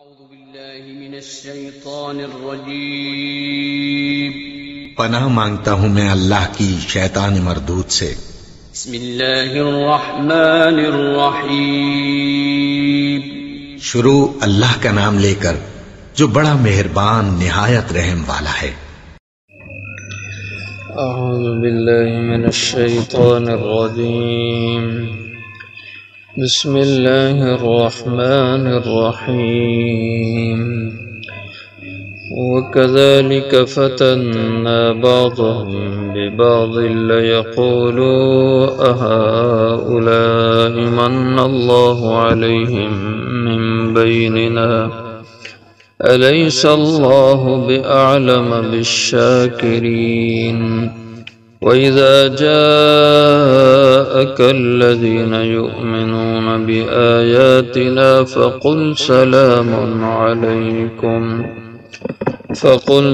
أعوذ بالله من الشيطان الرجيم پناہ مانگتا ہوں میں اللہ کی شیطان مردود سے۔ بسم الله الرحمن الرحيم شروع اللہ کا نام لے کر جو بڑا مہربان نہایت رحم والا ہے۔ أعوذ بالله من الشيطان الرجيم بسم الله الرحمن الرحيم وكذلك فتنا بعضهم ببعض ليقولوا أهؤلاء من الله عليهم من بيننا أليس الله بأعلم بالشاكرين وإذا جاءك الذين يؤمنون بآياتنا فقل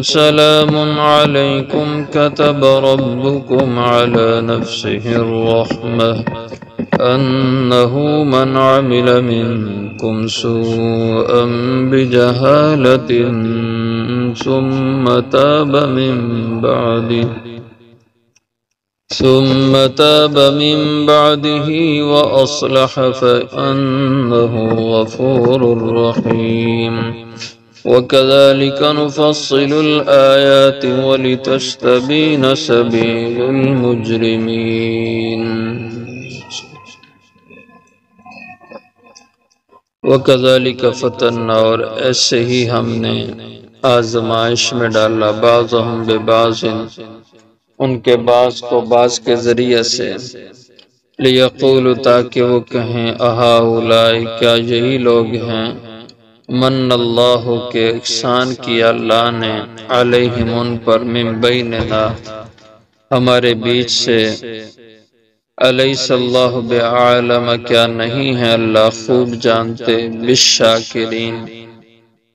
سلام عليكم كتب ربكم على نفسه الرحمة أنه من عمل منكم سوءا بجهالة ثم تاب من بعده وأصلح فأنه غفور رحيم وكذلك نفصل الآيات ولتستبين سبيل المجرمين وَكَذَلِكَ فَتَنَّا اور ایسے ہی ہم نے آزمائش میں ڈالا بعضهم ببعض ان کے بعض کو بعض کے ذریعے سے لِيَقُولُوا تاکہ وہ کہیں أَهَؤُلَاءِ کیا یہی لوگ ہیں من اللہ کے احسان کیا اللہ نے علیہم ان پر من بیننا ہمارے بیچ سے الیس اللہ بعالم کیا نہیں ہے اللہ خوب جانتے بالشاکرین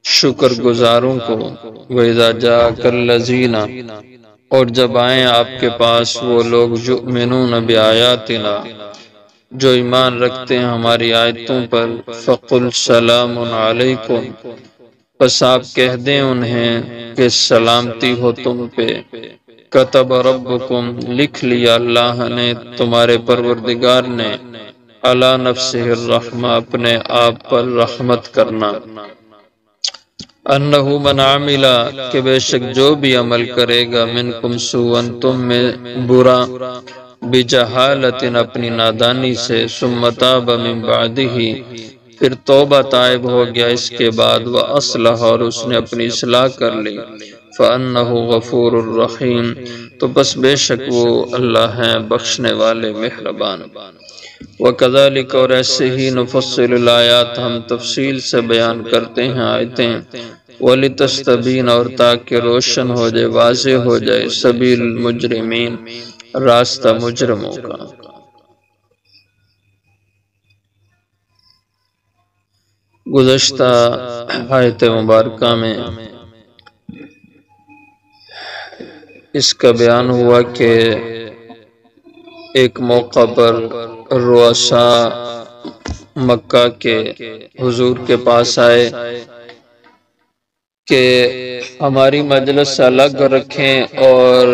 شکر گزاروں کو وَإِذَا جَاءَكَ الَّذِينَ اور جب آئیں آپ کے پاس وہ لوگ یؤمنون بآیاتنا جو ایمان رکھتے ہیں ہماری آیتوں پر فَقُلْ سَلَامٌ عَلَيْكُمْ پس آپ کہہ دیں انہیں کہ سلامتی ہو تم پہ کتب ربکم لکھ لیا اللہ نے تمہارے پروردگار نے علی نفسہ الرحمہ اپنے آپ پر رحمت کرنا انہو من عملا کہ بے شک جو بھی عمل کرے گا منکم سوءا تم میں برا بجہالت اپنی نادانی سے ثم تاب من بعدہ پھر توبہ طائب ہو گیا اس کے بعد وَأَصْلَحَ اور اس نے اپنی اصلاح کر لی فَأَنَّهُ غَفُورٌ الرحیم تو بس بے شک وہ اللہ ہیں بخشنے والے مہربان وَكَذَلِكَ اور ایسے ہی نُفَصِّلُ الْآيَاتِ ہم تفصیل سے بیان کرتے ہیں آیتیں وَلِتَسْتَبِينَ اور تاکہ روشن ہو جائے واضح ہو جائے سبیل المجرمین راستہ مجرموں کا گزشتہ آیت مبارکہ میں اس کا بیان ہوا کہ ایک موقع پر رؤساء مکہ کے حضور کے پاس آئے کہ ہماری مجلس الگ رکھیں اور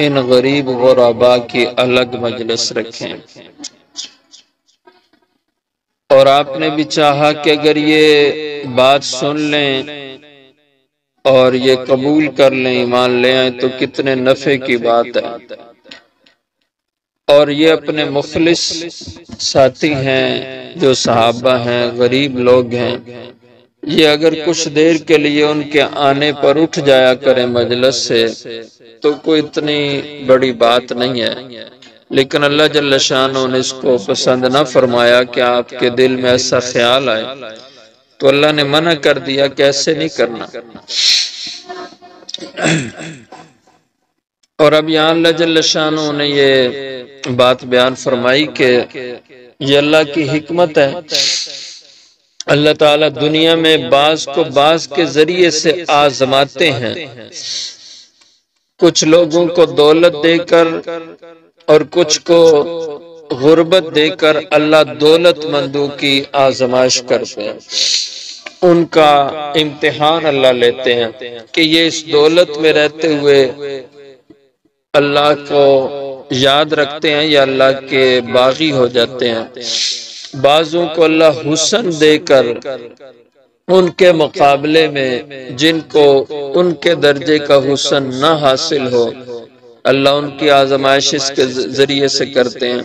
ان غریب غرباء کی الگ مجلس رکھیں اور آپ نے بھی چاہا کہ اگر یہ بات سن لیں اور یہ قبول کر لیں ایمان لے آئیں تو کتنے نفع کی بات ہے اور یہ اپنے مخلص ساتھی ہیں جو صحابہ ہیں غریب لوگ ہیں یہ اگر کچھ دیر کے لیے ان کے آنے پر اٹھ جایا کریں مجلس سے تو کوئی اتنی بڑی بات نہیں ہے لیکن اللہ جل شانہ نے اس کو پسند نہ فرمایا کہ آپ کے دل میں ایسا خیال آئے تو اللہ نے منع کر دیا کہ ایسے نہیں کرنا اور اب یہاں اللہ جل شانہ نے یہ بات بیان فرمائی کہ یہ اللہ کی حکمت ہے اللہ تعالیٰ دنیا میں بعض کو بعض کے ذریعے سے آزماتے ہیں کچھ لوگوں کو دولت دے کر اور کچھ کو غربت دے کر اللہ دولت مندوں کی آزمائش کرتے ہیں۔ ان کا امتحان اللہ لیتے ہیں کہ یہ اس دولت میں رہتے ہوئے اللہ کو یاد رکھتے ہیں یا اللہ کے باغی ہو جاتے ہیں۔ بعضوں کو اللہ حسن دے کر ان کے مقابلے میں جن کو ان کے درجے کا حسن نہ حاصل ہو، اللہ ان کی آزمائش اس کے ذریعے سے کرتے ہیں،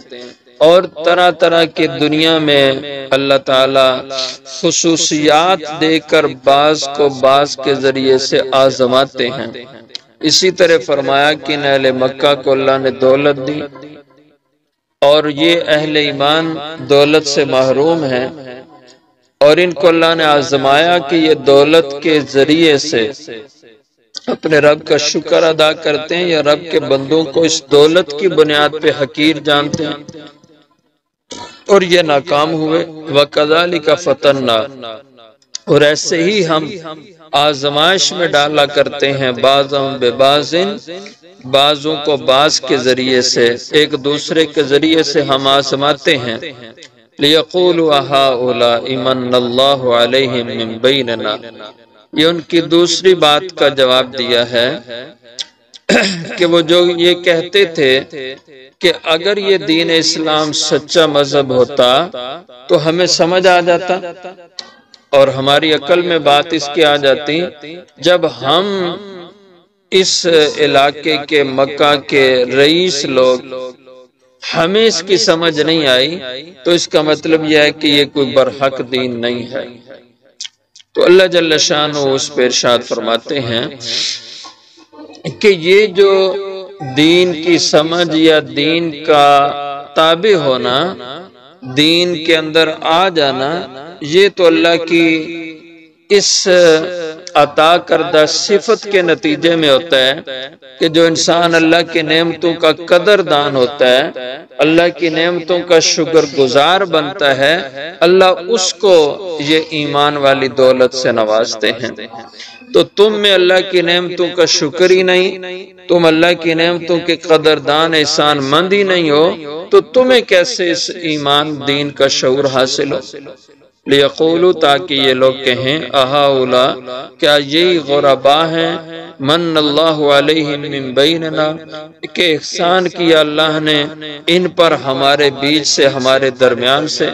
اور طرح طرح کی دنیا میں اللہ تعالی خصوصیات دے کر بعض کو بعض کے ذریعے سے آزماتے ہیں۔ اسی طرح فرمایا کہ اہل مکہ کو اللہ نے دولت دی، اور یہ اہل ایمان دولت سے محروم ہیں، اور ان کو اللہ نے آزمایا کہ یہ دولت کے ذریعے سے اپنے رب کا شکر ادا کرتے ہیں یا رب کے بندوں کو اس دولت کی بنیاد پہ حقیر جانتے ہیں، اور یہ ناکام ہوئے۔ وَكَذَلِكَ فَتَنَّا، اور ایسے ہی ہم آزمائش میں ڈالا کرتے ہیں بعضهم ببعض، بعضوں کو بعض کے ذریعے سے، ایک دوسرے کے ذریعے سے ہم آزماتے ہیں۔ لِيَقُولُوا أَهَٰؤُلَاءِ مَنَّ اللَّهُ عَلَيْهِم مِّن بَيْنِنَا، یہ ان کی دوسری بات کا جواب دیا ہے کہ وہ جو یہ کہتے تھے کہ اگر یہ دین اسلام سچا مذہب ہوتا تو ہمیں سمجھ آ جاتا اور ہماری عقل میں بات اس کی آ جاتی، جب ہم اس علاقے کے مکہ کے رئیس لوگ ہمیں اس کی سمجھ نہیں آئی تو اس کا مطلب یہ ہے کہ یہ کوئی برحق دین نہیں ہے۔ تو اللہ جل شانہ اس پہ ارشاد فرماتے ہیں کہ یہ جو دین کی سمجھ یا دین کا تابع ہونا، دین کے اندر آ جانا، یہ تو اللہ کی اس عطا کردہ صفت کے نتیجے میں ہوتا ہے کہ جو انسان اللہ کی نعمتوں کا قدردان ہوتا ہے، اللہ کی نعمتوں کا شکر گزار بنتا ہے، اللہ اس کو یہ ایمان والی دولت سے نوازتے ہیں۔ تو تم میں اللہ کی نعمتوں کا شکر ہی نہیں، تم اللہ کی نعمتوں کے قدردان احسان مند ہی نہیں ہو، تو تمہیں کیسے اس ایمان دین کا شعور حاصل ہو؟ لِيَقُولُوا، تاکہ یہ لوگ کہیں، أَهَٰؤُلَاء، کیا یہی غرباء ہیں، مَنَّ اللَّهُ عَلَيْهِم مِّن بَيْنِنَا، کہ احسان کیا اللہ نے ان پر ہمارے بیچ سے، ہمارے درمیان سے۔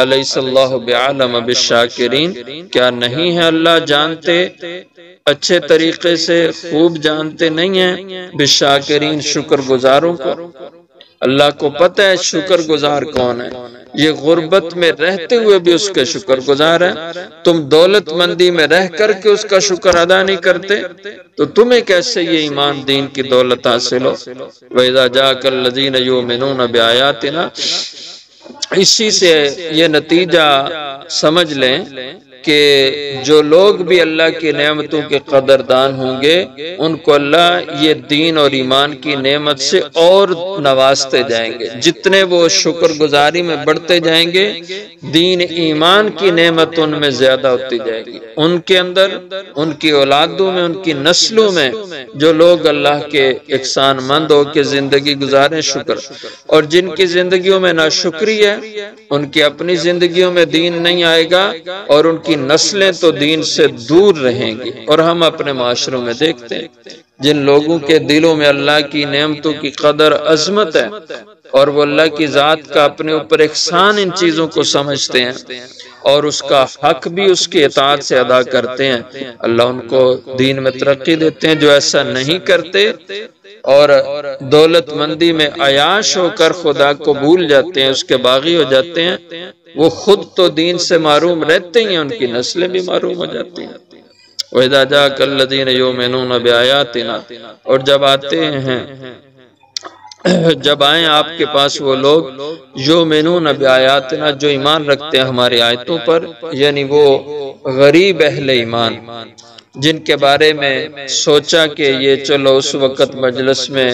أَلَيْسَ اللَّهُ بِعَلَمَ بِالشَّاكِرِينَ، کیا نہیں ہے اللہ جانتے اچھے طریقے سے، خوب جانتے نہیں ہیں بالشاکرین، شکر گزاروں کو؟ اللہ کو پتہ ہے شکر گزار کون ہے، یہ غربت میں رہتے ہوئے بھی اس کے شکر گزار ہے۔ تم دولت مندی میں رہ کر کے اس کا شکر ادا نہیں کرتے تو تمہیں کیسے یہ ایمان دین کی دولت حاصل ہو؟ وَإِذَا جَاءَكَ الَّذِينَ يُؤْمِنُونَ بِآيَاتِنَا، اسی سے یہ نتیجہ سمجھ لیں کہ جو لوگ بھی اللہ کی نعمتوں کے قدردان ہوں گے ان کو اللہ یہ دین اور ایمان کی نعمت سے اور نوازتے جائیں گے۔ جتنے وہ شکر گزاری میں بڑھتے جائیں گے، دین ایمان کی نعمت ان میں زیادہ ہوتی جائے گی، ان کے اندر، ان کی اولادوں میں، ان کی نسلوں میں جو لوگ اللہ کے احسان مند ہو کے زندگی گزاریں شکر، اور جن کی زندگیوں میں ناشکری ہے ان کی اپنی زندگیوں میں دین نہیں آئے گا اور ان کی نسلیں تو دین سے دور رہیں گی۔ اور ہم اپنے معاشروں میں دیکھتے ہیں جن لوگوں کے دلوں میں اللہ کی نعمتوں کی قدر عظمت ہے اور وہ اللہ کی ذات کا اپنے اوپر احسان ان چیزوں کو سمجھتے ہیں اور اس کا حق بھی اس کی اطاعت سے ادا کرتے ہیں، اللہ ان کو دین میں ترقی دیتے ہیں۔ جو ایسا نہیں کرتے اور دولت مندی میں عیاش ہو کر خدا کو بھول جاتے ہیں، اس کے باغی ہو جاتے ہیں، وہ خود تو دین سے محروم رہتے ہیں، ان کی نسلیں بھی محروم ہو جاتی ہیں۔ وَإِذَا جَاءَكَ الَّذِينَ يُؤْمِنُونَ بِآيَاتِنَا، اور جب آتے ہیں، جب آئیں آپ کے پاس وہ لوگ یؤمنون بآیاتنا، جو ایمان رکھتے ہیں ہماری آیتوں پر، یعنی وہ غریب اہل ایمان جن کے بارے میں سوچا کہ یہ چلو اس وقت مجلس میں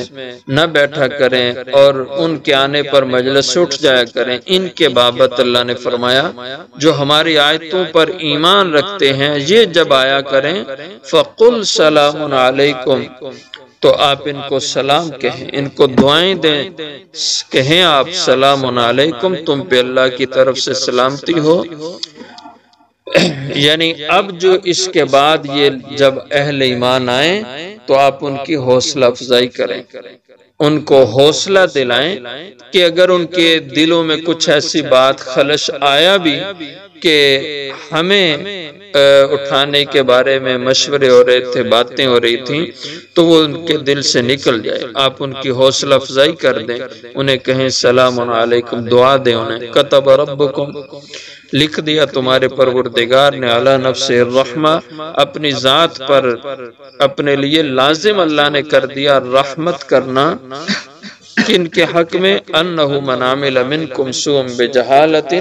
نہ بیٹھا کریں اور ان کے آنے پر مجلس سے اٹھ جایا کریں، ان کے بابت اللہ نے فرمایا جو ہماری آیتوں پر ایمان رکھتے ہیں یہ جب آیا کریں، فَقُلْ سَلَامٌ عَلَيْكُمْ، تو آپ ان کو سلام کہیں، ان کو دعائیں دیں، کہیں آپ سلام علیکم، تم پہ اللہ کی طرف سے سلامتی ہو، یعنی اب جو اس کے بعد یہ جب اہل ایمان آئیں تو آپ ان کی حوصلہ افزائی کریں، ان کو حوصلہ دلائیں کہ اگر ان کے دلوں میں کچھ ایسی بات خلش آیا بھی کہ ہمیں اٹھانے کے بارے میں مشورے ہو رہے تھے، باتیں ہو رہی تھیں، تو وہ ان کے دل سے نکل جائے، آپ ان کی حوصلہ افزائی کر دیں، انہیں کہیں سلام علیکم، دعا دیں انہیں، کتب ربکم، لکھ دیا تمہارے پروردگار نے، علی نفس الرحمہ، اپنی ذات پر اپنے لیے لازم اللہ نے کر دیا رحمت کرنا، کن کے حق میں، انہ من عمل منکم سوءا بجہالۃ،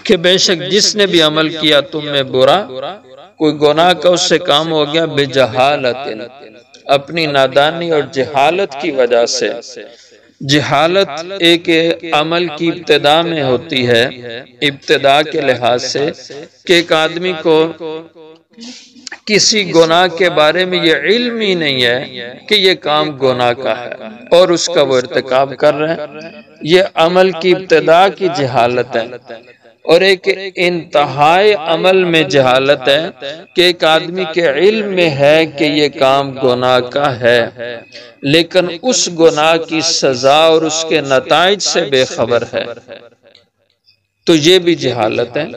کہ بے شک جس نے بھی عمل کیا تم میں برا، کوئی گناہ کا اس سے کام ہو گیا، بجہالۃ، اپنی نادانی اور جہالت کی وجہ سے۔ جہالت ایک عمل کی ابتدا میں ہوتی ہے، ابتدا کے لحاظ سے، کہ ایک آدمی کو کسی گناہ کے بارے میں یہ علم ہی نہیں ہے کہ یہ کام گناہ کا ہے اور اس کا وہ ارتکاب کر رہے ہیں، یہ عمل کی ابتدا کی جہالت ہے۔ اور ایک انتہائی عمل میں جہالت ہے کہ ایک آدمی کے علم میں ہے کہ یہ کام گناہ کا ہے، لیکن اس گناہ کی سزا اور اس کے نتائج سے بے خبر ہے، تو یہ بھی جہالت ہے۔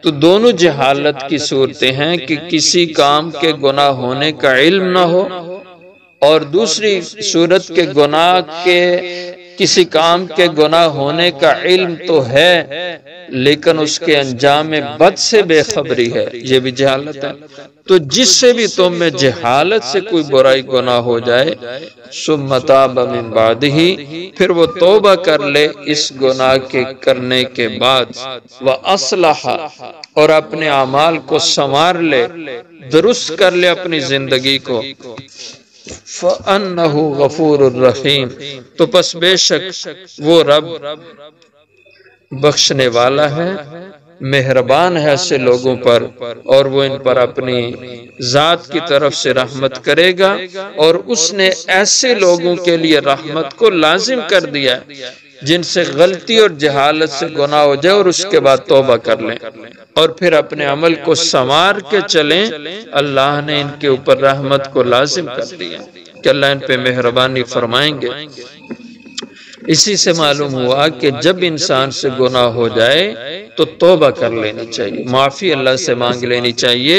تو دونوں جہالت کی صورتیں ہیں کہ کسی کام کے گناہ ہونے کا علم نہ ہو، اور دوسری صورت کے گناہ کے کسی کام کے گناہ ہونے کا علم تو ہے لیکن اس کے انجام بد سے بے خبری ہے، یہ بھی جہالت ہے۔ تو جس سے بھی تم میں جہالت سے کوئی برائی گناہ ہو جائے، ثم تاب من بعدہ، پھر وہ توبہ کر لے اس گناہ کے کرنے کے بعد، وَأَصْلَحَ، اور اپنے اعمال کو سنوار لے، درست کر لے اپنی زندگی کو، فَأَنَّهُ غَفُورٌ الرحیم، تو پس بے شک وہ رب بخشنے والا ہے، مہربان ہے ایسے لوگوں پر، اور وہ ان پر اپنی ذات کی طرف سے رحمت کرے گا، اور اس نے ایسے لوگوں کے لیے رحمت کو لازم کر دیا جن سے غلطی اور جہالت سے گناہ ہو جائے اور اس کے بعد توبہ کر لیں اور پھر اپنے عمل کو سنوار کے چلیں، اللہ نے ان کے اوپر رحمت کو لازم کر دیا کہ اللہ ان پہ مہربانی فرمائیں گے۔ اسی سے معلوم ہوا کہ جب انسان سے گناہ ہو جائے تو توبہ کر لینی چاہیے، معافی اللہ سے مانگ لینی چاہیے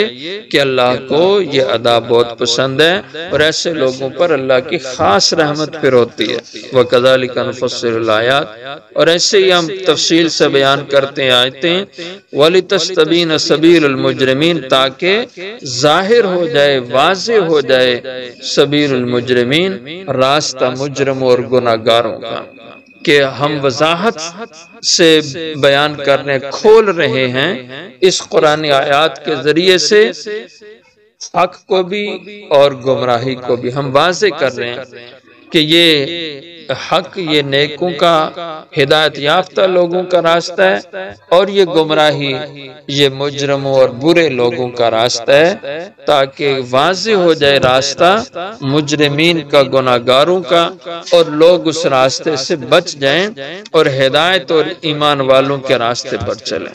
کہ اللہ کو یہ ادا بہت پسند ہے، اور ایسے لوگوں پر اللہ کی خاص رحمت پھر ہوتی ہے۔ وَكَذَلِكَ نُفَصِّلُ الْآيَاتِ، اور ایسے ہی ہم تفصیل سے بیان کرتے ہیں آیتیں، وَلِتَسْتَبِينَ سَبِيلُ الْمُجْرِمِينَ، تاکہ ظاہر ہو جائے، واضح ہو جائے، سبیل المجرمین، راستہ مجرم اور گناہ گاروں کا، کہ ہم وضاحت سے بیان کرنے کھول رہے ہیں اس قرآن آیات کے ذریعے سے، حق کو بھی اور گمراہی کو بھی ہم واضح کر رہے ہیں کہ یہ حق، یہ نیکوں کا، ہدایت یافتہ لوگوں کا راستہ ہے، اور یہ گمراہی یہ مجرموں اور برے لوگوں کا راستہ ہے، تاکہ واضح ہو جائے راستہ مجرمین کا، گناہ گاروں کا، اور لوگ اس راستے سے بچ جائیں اور ہدایت اور ایمان والوں کے راستے پر چلیں۔